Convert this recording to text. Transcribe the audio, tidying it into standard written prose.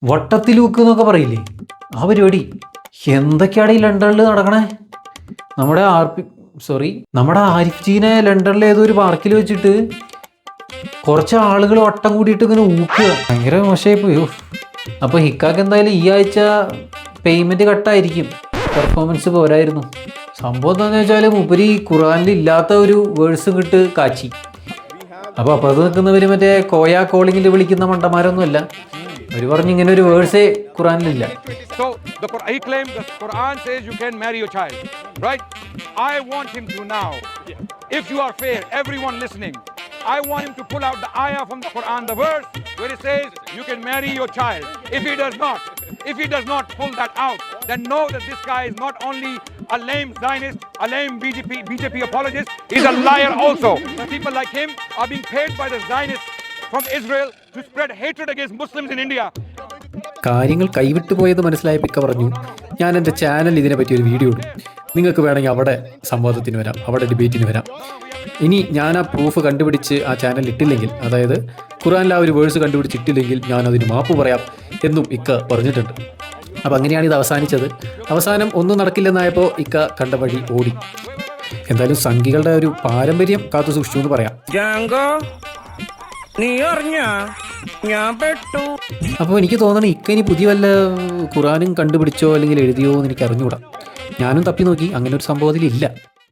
വട്ടത്തിൽ വെക്കുക എന്നൊക്കെ പറയില്ലേ, ആ പരിപാടി. എന്തൊക്കെയാണ് ഈ ലണ്ടനിൽ നടക്കണേ? നമ്മുടെ നമ്മുടെ ആരിഫ് ജീനെ ലണ്ടനിലെ ഏതോ ഒരു പാർക്കിൽ വെച്ചിട്ട് കുറച്ച് ആളുകൾ വട്ടം കൂടിയിട്ട് ഇങ്ങനെ ഊക്കുക. ഭയങ്കര മോശമായി പോയോ. അപ്പോൾ ഹിക്കാക്ക് എന്തായാലും ഈ ആഴ്ച പേയ്മെൻറ്റ് കട്ടായിരിക്കും, പെർഫോമൻസ് പോരായിരുന്നു. സംഭവം എന്താണെന്ന് വെച്ചാൽ ഉപരി ഖുറാനിൽ ഇല്ലാത്ത ഒരു വേഴ്സും കിട്ട് കാച്ചി. അപ്പോൾ അപ്പുറത്ത് നിൽക്കുന്നവർ മറ്റേ കോയാ കോളിങ്ങിൽ വിളിക്കുന്ന മണ്ടന്മാരൊന്നുമല്ല. അവർ പറഞ്ഞു ഇങ്ങനെ ഒരു വേഴ്സേ ഖുറാനിലില്ല. He claims the Quran says you can marry your child, right? I want him to now, if you are fair, everyone listening, I want him to pull out the ayah from the Quran, the verse where it says you can marry your child. If he does not pull that out, then know that this guy is not only a lame Zionist, a lame BJP apologist, he's a liar also. People like him are being paid by the Zionists from Israel to spread hatred against Muslims in India. കാര്യങ്ങൾ കൈവിട്ടു പോയത് മനസ്സിലായ പിക്ക പറഞ്ഞു, ഞാൻ എൻ്റെ channel ഇതിനെപ്പറ്റി ഒരു video ഇടും, നിങ്ങൾക്ക് വേണമെങ്കിൽ അവിടെ സംവാദത്തിന് വരാം, അവിടെ ഡിബേറ്റിന് വരാം. ഇനി ഞാൻ ആ പ്രൂഫ് കണ്ടുപിടിച്ച് ആ ചാനൽ ഇട്ടില്ലെങ്കിൽ, അതായത് ഖുറാനിൽ ആ ഒരു വേഴ്സ് കണ്ടുപിടിച്ചിട്ടില്ലെങ്കിൽ ഞാൻ അതിന് മാപ്പ് പറയാം എന്നും ഇക്ക പറഞ്ഞിട്ടുണ്ട്. അപ്പോൾ അങ്ങനെയാണ് ഇത് അവസാനിച്ചത്. അവസാനം ഒന്നും നടക്കില്ലെന്നായപ്പോൾ ഇക്ക കണ്ട വഴി ഓടി. എന്തായാലും സംഘികളുടെ ഒരു പാരമ്പര്യം കാത്തു സൂക്ഷിച്ചു എന്ന് പറയാം. അപ്പോൾ എനിക്ക് തോന്നണം ഇക്ക ഇനി പുതിയ വല്ല ഖുറാനും കണ്ടുപിടിച്ചോ അല്ലെങ്കിൽ എഴുതിയോ എന്ന് എനിക്ക് അറിഞ്ഞുകൂടാ. ഞാനും തപ്പി നോക്കി, അങ്ങനെ ഒരു സംഭവത്തിലില്ല.